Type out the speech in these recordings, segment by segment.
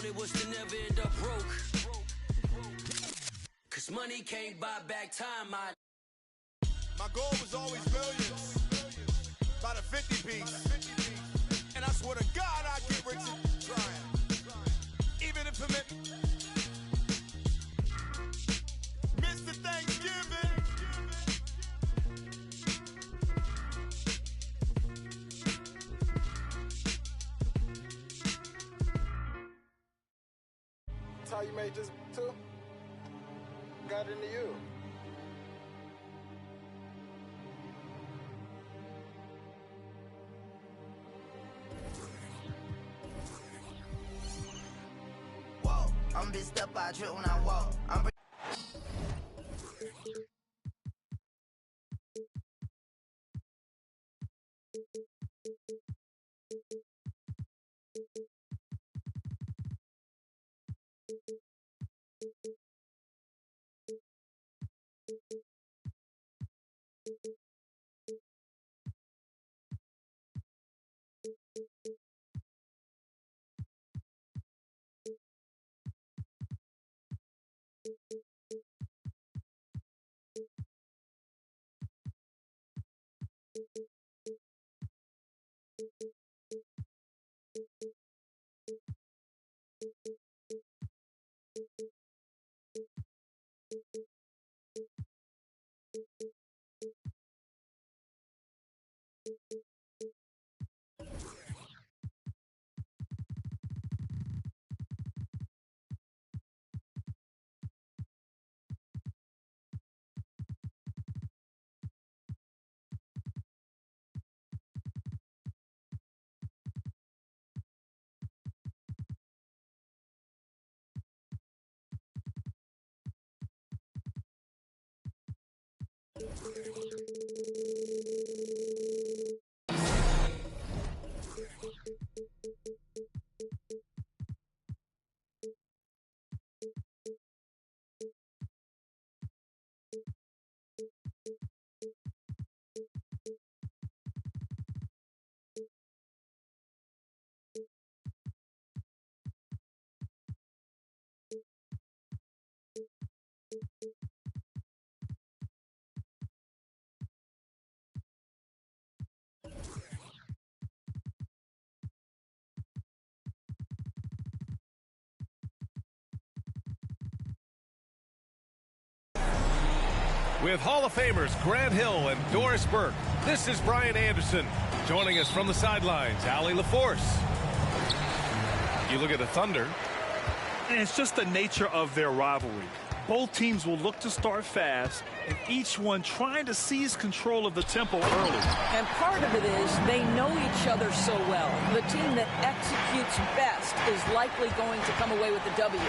wanted was to never end up broke. Cause money can't buy back time. My goal was always millions. By the 50 piece. And I swear to God I get rich trying. Even if it meant Mr. Thanksgiving. That's how you made this too? Got into you. Whoa, I'm bitched up, I trip when I walk. With Hall of Famers Grant Hill and Doris Burke, this is Brian Anderson. Joining us from the sidelines, Allie LaForce. You look at the Thunder. And it's just the nature of their rivalry. Both teams will look to start fast, and each one trying to seize control of the tempo early. And part of it is they know each other so well. The team that executes best is likely going to come away with the W.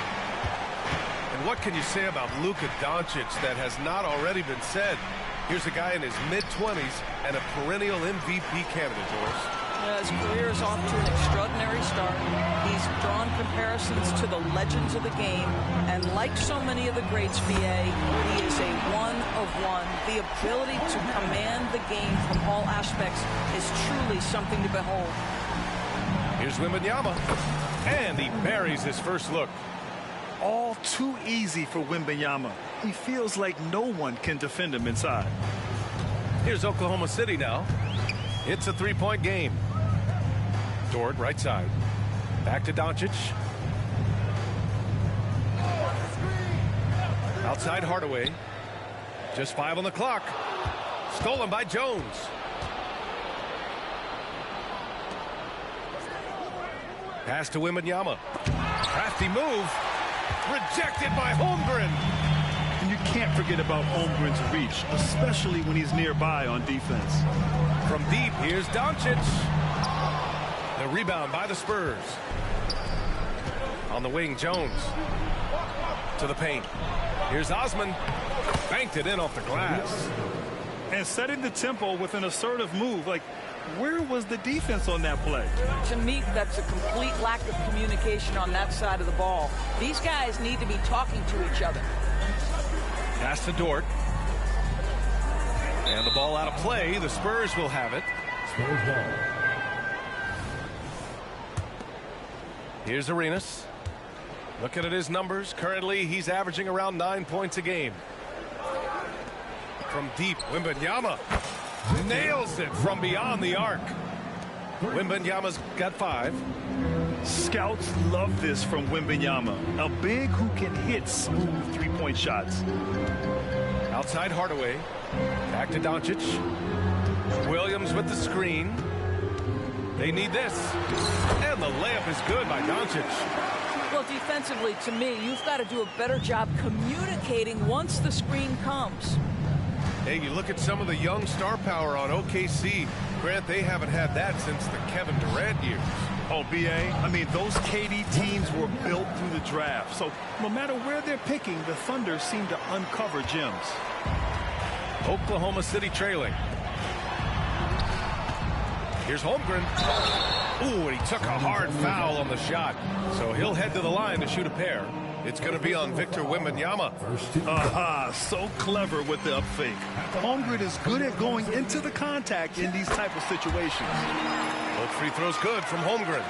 And what can you say about Luka Doncic that has not already been said? Here's a guy in his mid-20s and a perennial MVP candidate, Doris. His career is off to an extraordinary start. He's drawn comparisons to the legends of the game, and like so many of the greats, BA, he is a one-of-one. The ability to command the game from all aspects is truly something to behold. Here's Wembanyama, and he buries his first look. All too easy for Wembanyama. He feels like no one can defend him inside. Here's Oklahoma City now. It's a three-point game. Dort, right side. Back to Doncic. Outside Hardaway. Just 5 on the clock. Stolen by Jones. Pass to Wembanyama. Crafty move. Rejected by Holmgren. And you can't forget about Holmgren's reach, especially when he's nearby on defense. From deep, here's Doncic. The rebound by the Spurs. On the wing, Jones. To the paint. Here's Osman. Banked it in off the glass. And setting the tempo with an assertive move. Like, where was the defense on that play? To me, that's a complete lack of communication on that side of the ball. These guys need to be talking to each other. Pass to Dort. And the ball out of play. The Spurs will have it. Spurs ball. Here's Arenas. Looking at his numbers, currently he's averaging around 9 points a game. From deep, Wembanyama nails it from beyond the arc. Wembanyama's got 5. Scouts love this from Wembanyama, a big who can hit smooth three-point shots. Outside Hardaway, back to Doncic. Williams with the screen. They need this, and the layup is good by Doncic. Well, defensively, to me, you've got to do a better job communicating once the screen comes. Hey, you look at some of the young star power on OKC. Grant, they haven't had that since the Kevin Durant years. Oh, B.A., I mean, those KD teams were built through the draft. So no matter where they're picking, the Thunder seem to uncover gems. Oklahoma City trailing. Here's Holmgren. Ooh, and he took a hard foul on the shot. So he'll head to the line to shoot a pair. It's going to be on Victor Wembanyama. So clever with the up fake. Holmgren is good at going into the contact in these type of situations. Both free throws good from Holmgren.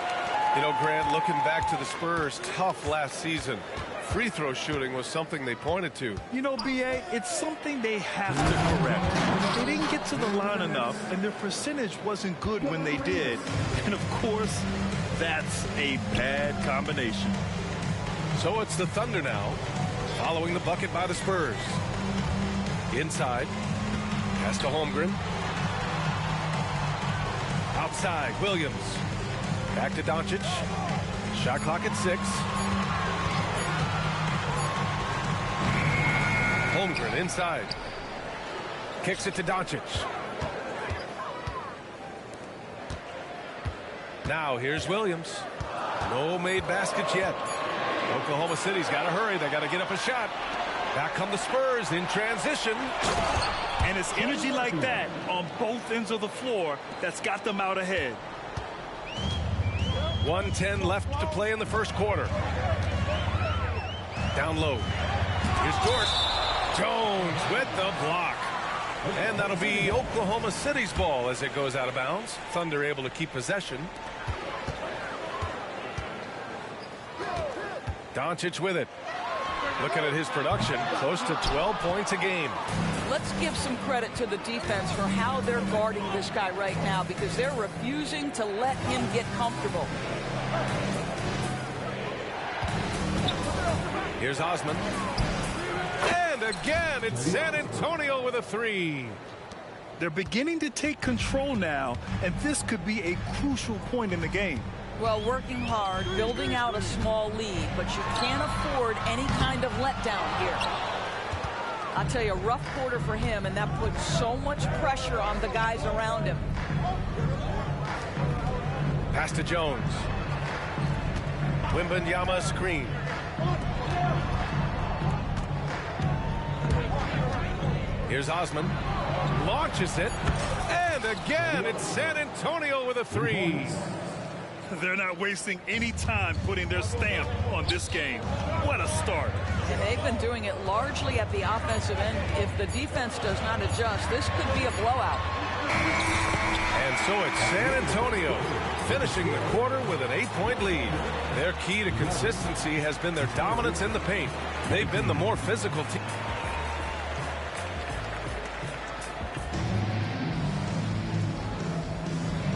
You know, Grant, looking back to the Spurs' tough last season, free throw shooting was something they pointed to. You know, B.A., it's something they have to correct. They didn't get to the line enough, and their percentage wasn't good when they did. And, of course, that's a bad combination. So it's the Thunder now, following the bucket by the Spurs. Inside, pass to Holmgren. Outside, Williams. Back to Doncic. Shot clock at 6. Holmgren inside. Kicks it to Doncic. Now here's Williams. No made baskets yet. Oklahoma City's got to hurry. They got to get up a shot. Back come the Spurs in transition. And it's energy like that on both ends of the floor that's got them out ahead. 1:10 left to play in the first quarter. Down low. Here's Dort. Jones with the block. And that'll be Oklahoma City's ball as it goes out of bounds. Thunder able to keep possession. Doncic with it. Looking at his production, close to 12 points a game. Let's give some credit to the defense for how they're guarding this guy right now, because they're refusing to let him get comfortable. Here's Osman. And again, it's San Antonio with a 3. They're beginning to take control now, and this could be a crucial point in the game. Well, working hard, building out a small lead, but you can't afford any kind of letdown here. I'll tell you, a rough quarter for him, and that puts so much pressure on the guys around him. Pass to Jones. Wembanyama screen. Here's Osman. Launches it. And again, it's San Antonio with a 3. They're not wasting any time putting their stamp on this game. What a start. And they've been doing it largely at the offensive end. If the defense does not adjust, this could be a blowout. And so it's San Antonio finishing the quarter with an 8-point lead. Their key to consistency has been their dominance in the paint. They've been the more physical team.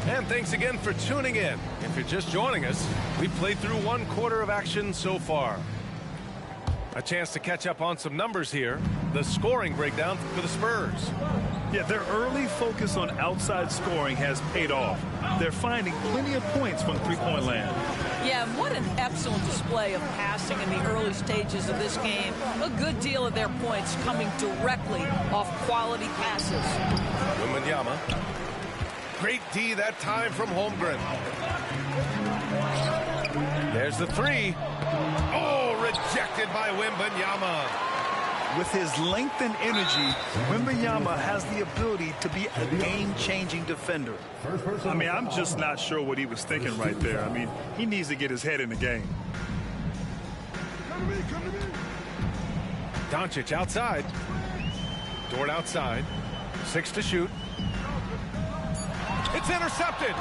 And thanks again for tuning in. If you're just joining us, we've played through 1 quarter of action so far. A chance to catch up on some numbers here. The scoring breakdown for the Spurs. Yeah, their early focus on outside scoring has paid off. They're finding plenty of points from three-point land. Yeah, and what an excellent display of passing in the early stages of this game. A good deal of their points coming directly off quality passes. Wembanyama. Great D that time from Holmgren. There's the 3. Oh, rejected by Wembanyama. With his length and energy, Wembanyama has the ability to be a game-changing defender. I mean, I'm just not sure what he was thinking right there. I mean, he needs to get his head in the game. Doncic outside. Dort outside. 6 to shoot. It's intercepted.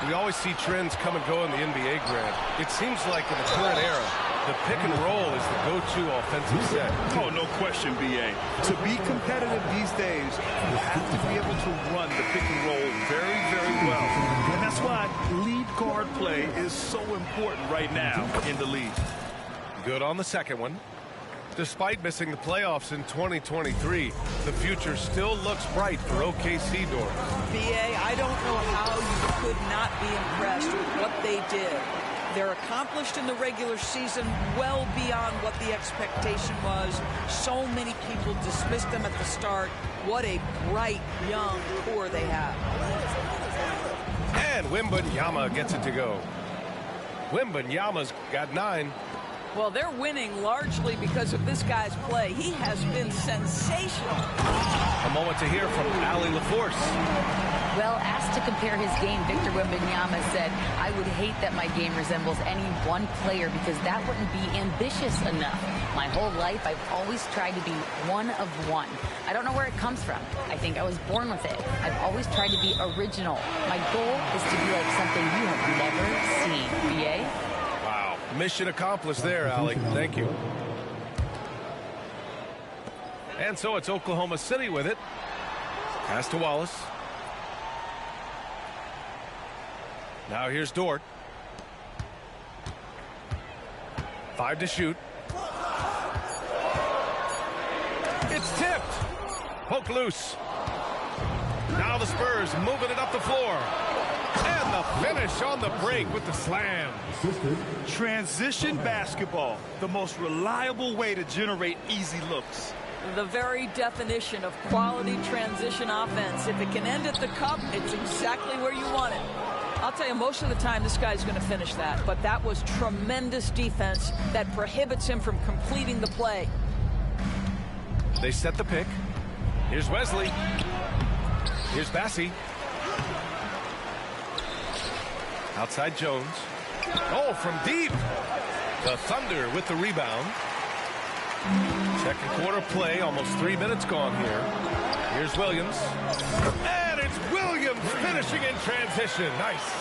We always see trends come and go in the NBA, Grant. It seems like in the current era, The pick and roll is the go-to offensive set. Oh, no question, B.A. To be competitive these days, you have to be able to run the pick and roll very, very well. And that's why lead guard play is so important right now in the league. Good on the second one. Despite missing the playoffs in 2023, the future still looks bright for OKC doors. BA, I don't know how you could not be impressed with what they did. They're accomplished in the regular season well beyond what the expectation was. So many people dismissed them at the start. What a bright, young core they have. And Wembanyama gets it to go. Wembanyama's got 9. Well, they're winning largely because of this guy's play. He has been sensational. A moment to hear from Allie LaForce. Well, asked to compare his game, Victor Wembanyama said, "I would hate that my game resembles any one player because that wouldn't be ambitious enough. My whole life, I've always tried to be one of one. I don't know where it comes from. I think I was born with it. I've always tried to be original. My goal is to be like something you have never seen." BA? Wow. Mission accomplished there, Allie. Thank you. And so it's Oklahoma City with it. Pass to Wallace. Now here's Dort. 5 to shoot. It's tipped. Poke loose. Now the Spurs moving it up the floor. And the finish on the break with the slam. Transition basketball, the most reliable way to generate easy looks. The very definition of quality transition offense. If it can end at the cup, it's exactly where you want it. I'll tell you, most of the time this guy's going to finish that, but that was tremendous defense that prohibits him from completing the play. They set the pick. Here's Wesley. Here's Bassey. Outside Jones. Oh, from deep. The Thunder with the rebound. Second quarter play, almost 3 minutes gone here. Here's Williams. And it's Williams finishing in transition. Nice.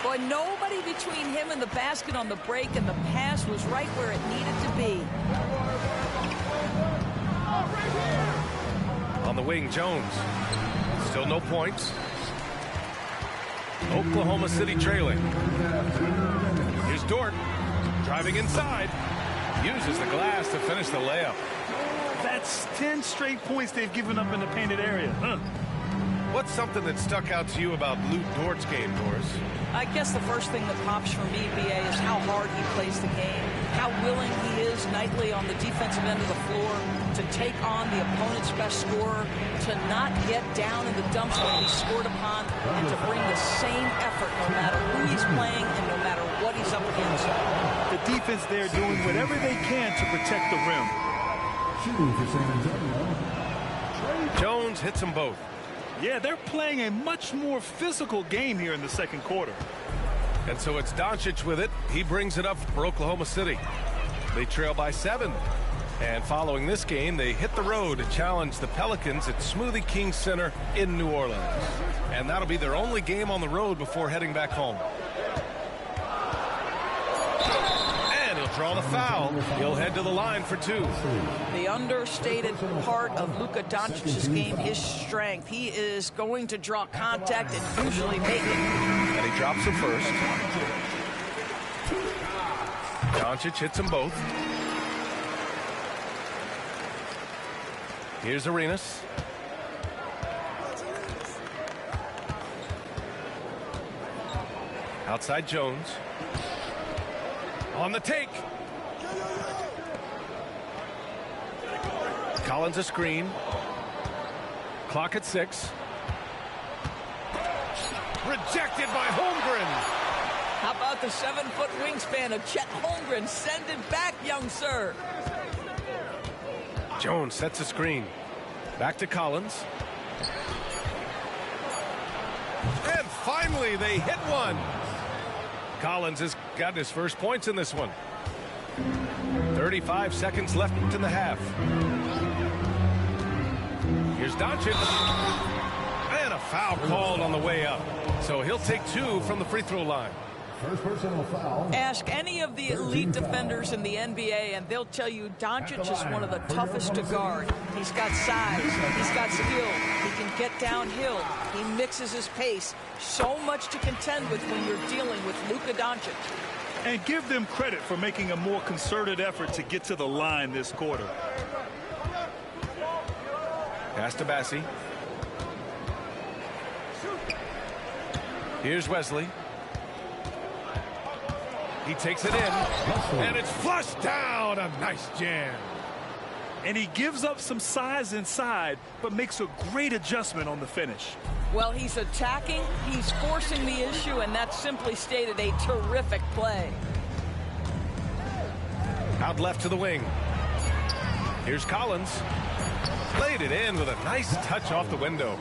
Boy, nobody between him and the basket on the break, and the pass was right where it needed to be. On the wing, Jones. Still no points. Oklahoma City trailing. Here's Dort. Driving inside. Uses the glass to finish the layup. That's 10 straight points they've given up in the painted area. What's something that stuck out to you about Lou Dort's game, Doris? I guess the first thing that pops for me, BA, is how hard he plays the game, how willing he is nightly on the defensive end of the floor to take on the opponent's best scorer, to not get down in the dumps when he's scored upon, and to bring the same effort no matter who he's playing and no matter what he's up against. The defense there doing whatever they can to protect the rim. Jones hits them both. Yeah, they're playing a much more physical game here in the second quarter. And so it's Doncic with it. He brings it up for Oklahoma City. They trail by 7. And following this game, they hit the road to challenge the Pelicans at Smoothie King Center in New Orleans. And that'll be their only game on the road before heading back home. And he'll draw the foul. He'll head to the line for 2. The understated part of Luka Doncic's game, his strength. He is going to draw contact and usually make it. And he drops them first. Doncic hits them both. Here's Arenas. Outside Jones. On the take. Collins a screen. Clock at 6. Rejected by Holmgren. How about the 7-foot wingspan of Chet Holmgren? Send it back, young sir. Jones sets a screen. Back to Collins. And finally, they hit one. Collins has gotten his first points in this one. 35 seconds left in the half. Here's Doncic. And a foul called on the way up. So he'll take 2 from the free throw line. First personal foul. Ask any of the elite defenders in the NBA, and they'll tell you Doncic is one of the toughest to guard. He's got size. He's got skill. He can get downhill. He mixes his pace. So much to contend with when you're dealing with Luka Doncic. And give them credit for making a more concerted effort to get to the line this quarter. Pass to Bassi. Here's Wesley. He takes it in, and it's flushed down. A nice jam. And he gives up some size inside, but makes a great adjustment on the finish. Well, he's attacking, he's forcing the issue, and that's simply stated a terrific play. Out left to the wing. Here's Collins. Laid it in with a nice touch off the window.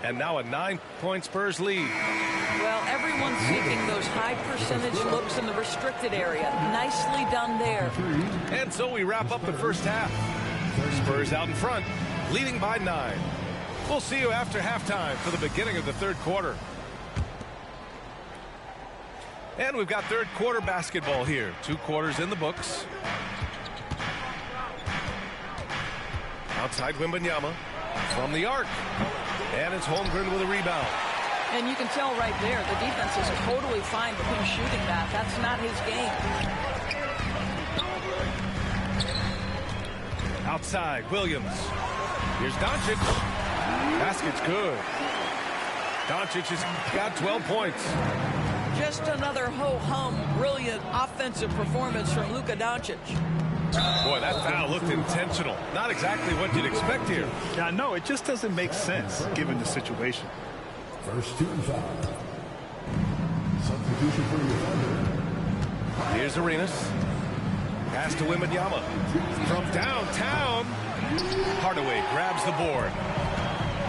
And now a 9-point Spurs lead. Well, everyone's seeking those high percentage looks in the restricted area. Nicely done there. And so we wrap up the first half. Spurs out in front, leading by 9. We'll see you after halftime for the beginning of the third quarter. And we've got third quarter basketball here. 2 quarters in the books. Outside Wembanyama from the arc. And it's Holmgren with a rebound. And you can tell right there, the defense is totally fine with him shooting that. That's not his game. Outside, Williams. Here's Doncic. Basket's good. Doncic has got 12 points. Just another ho-hum, brilliant offensive performance from Luka Doncic. Boy, that foul looked intentional. Not exactly what you'd expect here. Yeah, no, it just doesn't make sense given the situation. First team foul. Substitution for your defender. Here's Arenas. Pass to Wembanyama. From downtown. Hardaway grabs the board.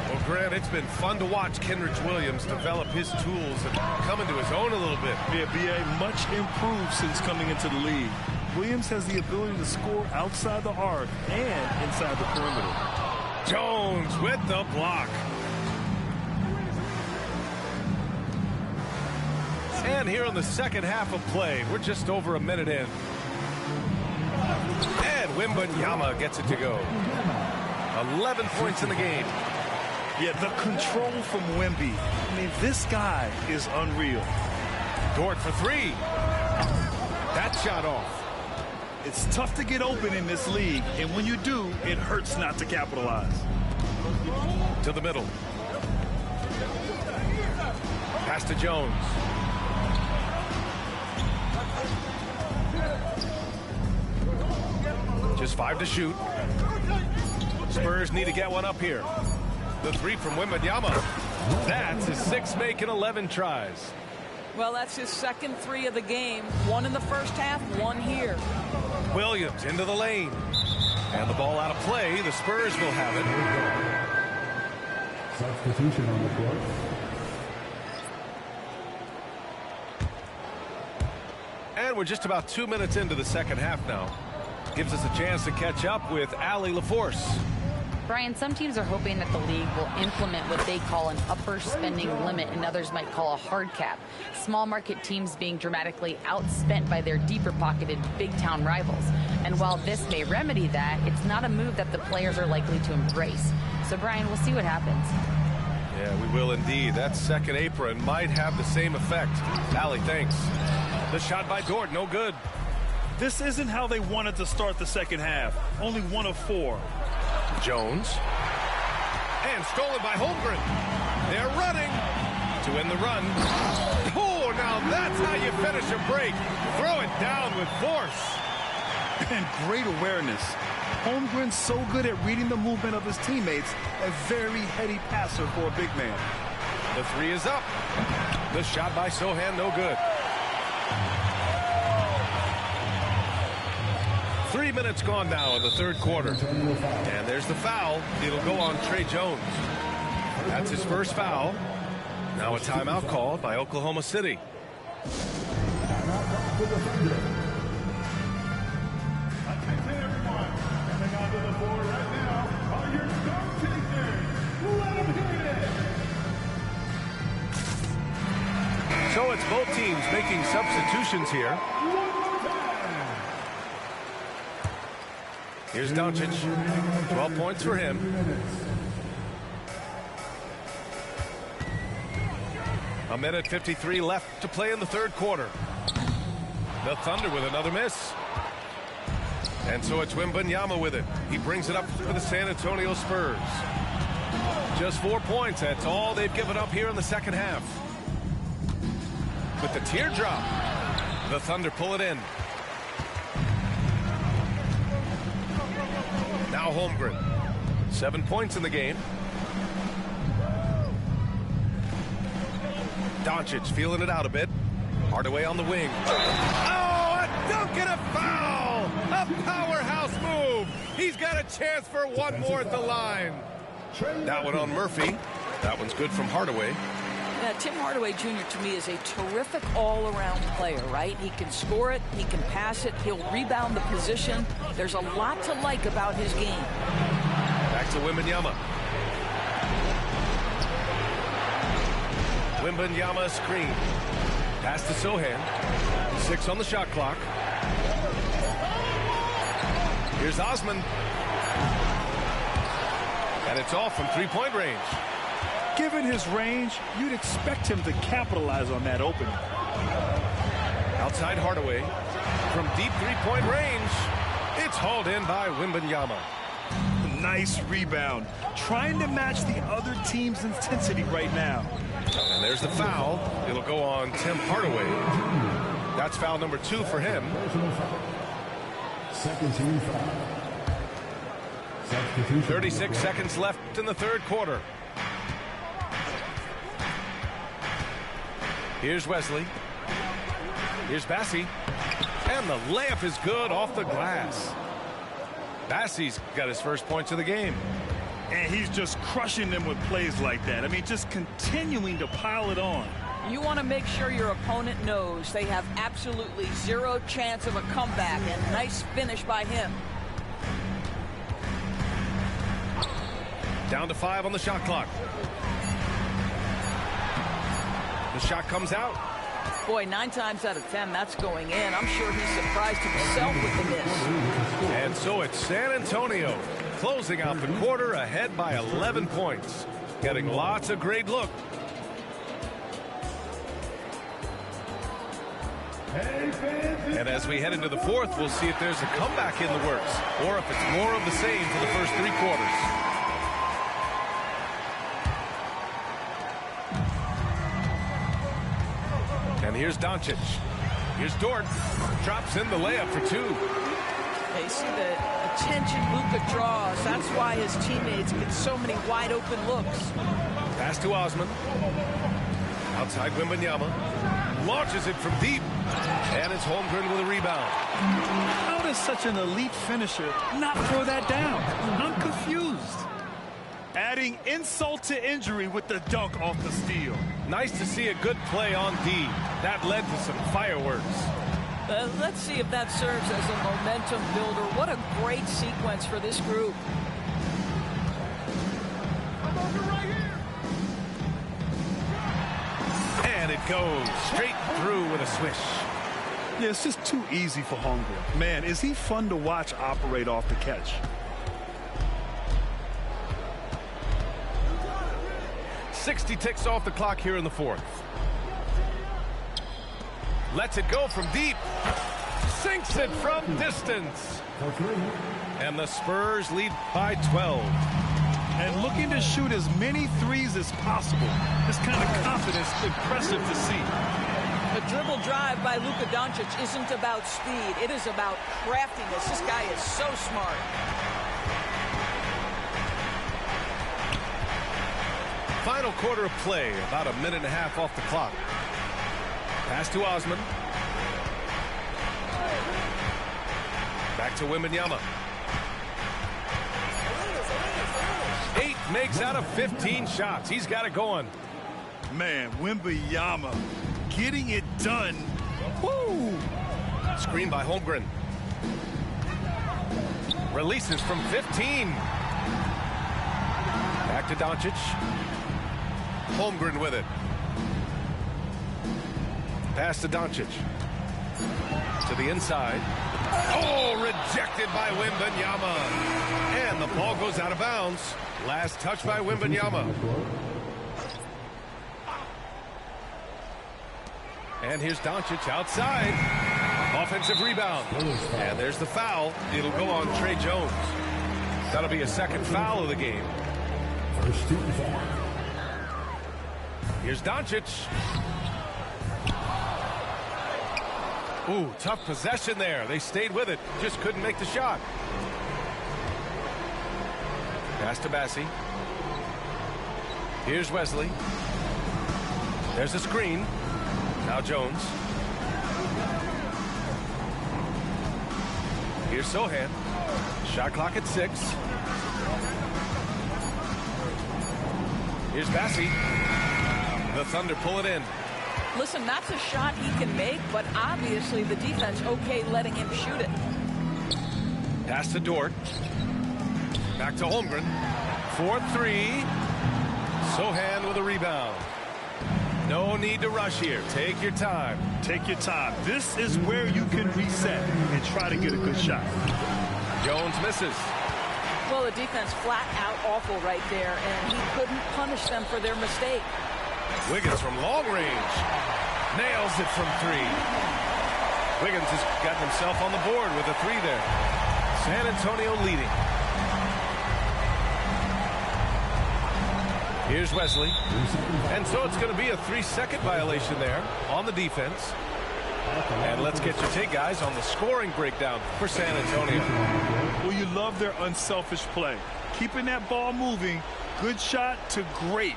Well, Grant, it's been fun to watch Kenrich Williams develop his tools and come into his own a little bit. Yeah, B.A. much improved since coming into the league. Williams has the ability to score outside the arc and inside the perimeter. Jones with the block. And here in the second half of play, we're just over a minute in. And Wembanyama gets it to go. 11 points in the game. Yeah, the control from Wemby. I mean, this guy is unreal. Dort for 3. That shot off. It's tough to get open in this league, and when you do, it hurts not to capitalize. To the middle. Pass to Jones. Just 5 to shoot. Spurs need to get one up here. The 3 from Wembanyama. That's his 6th make in 11 tries. Well, that's his second 3 of the game. 1 in the first half, 1 here. Williams into the lane. And the ball out of play. The Spurs will have it. Substitution on the court. And we're just about 2 minutes into the second half now. Gives us a chance to catch up with Allie LaForce. Brian, some teams are hoping that the league will implement what they call an upper spending limit and others might call a hard cap. Small market teams being dramatically outspent by their deeper pocketed big town rivals. And while this may remedy that, it's not a move that the players are likely to embrace. So Brian, we'll see what happens. Yeah, we will indeed. That second apron might have the same effect. Allie, thanks. The shot by Dort, no good. This isn't how they wanted to start the second half. Only 1 of 4. Jones. And stolen by Holmgren. They're running to win the run. Oh, now that's how you finish a break. Throw it down with force. And great awareness. Holmgren's so good at reading the movement of his teammates. A very heady passer for a big man. The 3 is up. The shot by Sohan, no good. 3 minutes gone now in the third quarter. And there's the foul. It'll go on Trey Jones. That's his first foul. Now a timeout called by Oklahoma City. So it's both teams making substitutions here. Here's Doncic. 12 points for him. A minute 53 left to play in the third quarter. The Thunder with another miss. And so it's Wembanyama with it. He brings it up for the San Antonio Spurs. Just 4 points. That's all they've given up here in the second half. With the teardrop, the Thunder pull it in. Now Holmgren. 7 points in the game. Doncic feeling it out a bit. Hardaway on the wing. Oh, a dunk and a foul! A powerhouse move! He's got a chance for one more at the line. That one on Murphy. That one's good from Hardaway. Yeah, Tim Hardaway Jr. to me is a terrific all-around player, right? He can score it, he can pass it, he'll rebound the position. There's a lot to like about his game. Back to Wembanyama. Wembanyama screen. Pass to Sohan. 6 on the shot clock. Here's Osman. And it's off from three-point range. Given his range, you'd expect him to capitalize on that opening. Outside Hardaway. From deep three-point range, it's hauled in by Wembanyama. Nice rebound. Trying to match the other team's intensity right now. And there's the foul. It'll go on Tim Hardaway. That's foul number 2 for him. Second team foul. Substitution. 36 seconds left in the third quarter. Here's Wesley. Here's Bassey. And the layup is good off the glass. Bassey's got his first points of the game. And he's just crushing them with plays like that. I mean, just continuing to pile it on. You want to make sure your opponent knows they have absolutely zero chance of a comeback, and nice finish by him. Down to 5 on the shot clock. The shot comes out. Boy, 9 times out of 10, that's going in. I'm sure he's surprised himself with the miss. And so it's San Antonio closing out the quarter ahead by 11 points. Getting lots of great look. And as we head into the fourth, we'll see if there's a comeback in the works or if it's more of the same for the first 3 quarters. And here's Doncic. Here's Dort. Drops in the layup for 2. You see the attention Luka draws. That's why his teammates get so many wide open looks. Pass to Osman. Outside Wembanyama. Launches it from deep. And it's Holmgren with a rebound. How does such an elite finisher not throw that down? I'm confused. Adding insult to injury with the dunk off the steal. Nice to see a good play on D. That led to some fireworks. Let's see if that serves as a momentum builder. What a great sequence for this group. And it goes straight through with a swish. Yeah, it's just too easy for Holmgren. Man, is he fun to watch operate off the catch. .60 ticks off the clock here in the fourth. Lets it go from deep. Sinks it from distance. And the Spurs lead by 12. And looking to shoot as many threes as possible. This kind of confidence, impressive to see. The dribble drive by Luka Doncic isn't about speed. It is about craftiness. This guy is so smart. Final quarter of play, about a minute and a half off the clock. Pass to Osman. Back to Wembanyama. 8 makes out of 15 shots. He's got it going. Man, Wembanyama getting it done. Woo! Screen by Holmgren. Releases from 15. Back to Doncic. Holmgren with it. Pass to Doncic. To the inside. Oh, rejected by Wembanyama. And the ball goes out of bounds. Last touch by Wembanyama. And here's Doncic outside. Offensive rebound. And there's the foul. It'll go on Tre Jones. That'll be a second foul of the game. First team foul. Here's Doncic. Ooh, tough possession there. They stayed with it. Just couldn't make the shot. Pass to Bassey. Here's Wesley. There's a screen. Now Jones. Here's Sochan. Shot clock at 6. Here's Bassey. The Thunder pull it in. Listen, that's a shot he can make, but obviously the defense okay letting him shoot it. Pass to Dort. Back to Holmgren. 4-3. Sochan with a rebound. No need to rush here. Take your time. Take your time. This is where you can reset and try to get a good shot. Jones misses. Well, the defense flat out awful right there, and he couldn't punish them for their mistake. Wiggins from long range. Nails it from 3. Wiggins has gotten himself on the board with a 3 there. San Antonio leading. Here's Wesley. And so it's going to be a 3-second violation there on the defense. And let's get your take, guys, on the scoring breakdown for San Antonio. Well, you love their unselfish play. Keeping that ball moving, good shot to great.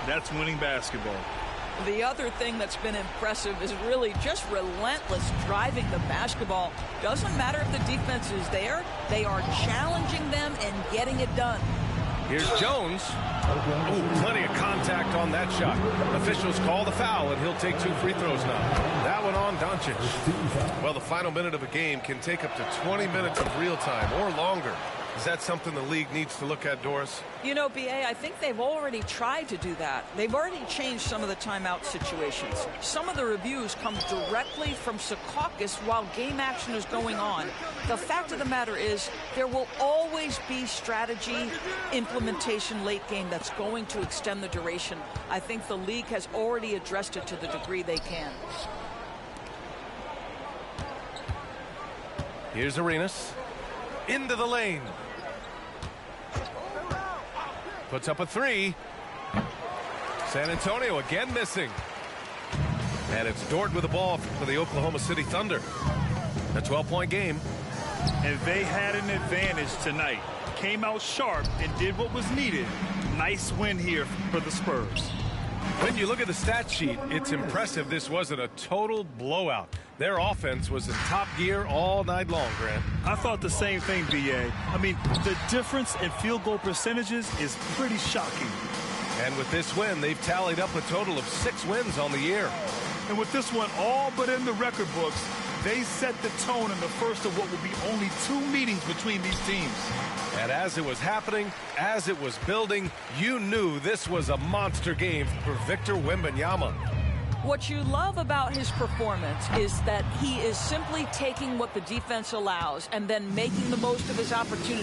That's winning basketball. The other thing that's been impressive is really just relentless driving the basketball. Doesn't matter if the defense is there. They are challenging them and getting it done. Here's Jones. Ooh, plenty of contact on that shot. Officials call the foul, and he'll take 2 free throws now. That one on Doncic. Well, the final minute of a game can take up to 20 minutes of real time or longer. Is that something the league needs to look at, Doris? You know, B.A., I think they've already tried to do that. They've already changed some of the timeout situations. Some of the reviews come directly from Secaucus while game action is going on. The fact of the matter is there will always be strategy implementation late game that's going to extend the duration. I think the league has already addressed it to the degree they can. Here's Arenas. Into the lane. Puts up a 3. San Antonio again missing. And it's Dort with the ball for the Oklahoma City Thunder. A 12-point game. And they had an advantage tonight. Came out sharp and did what was needed. Nice win here for the Spurs. When you look at the stat sheet, it's impressive this wasn't a total blowout. Their offense was in top gear all night long, Grant. I thought the same thing, B.A. I mean, the difference in field goal percentages is pretty shocking. And with this win, they've tallied up a total of 6 wins on the year. And with this one all but in the record books, they set the tone in the first of what will be only 2 meetings between these teams. And as it was happening, as it was building, you knew this was a monster game for Victor Wembanyama. What you love about his performance is that he is simply taking what the defense allows and then making the most of his opportunity.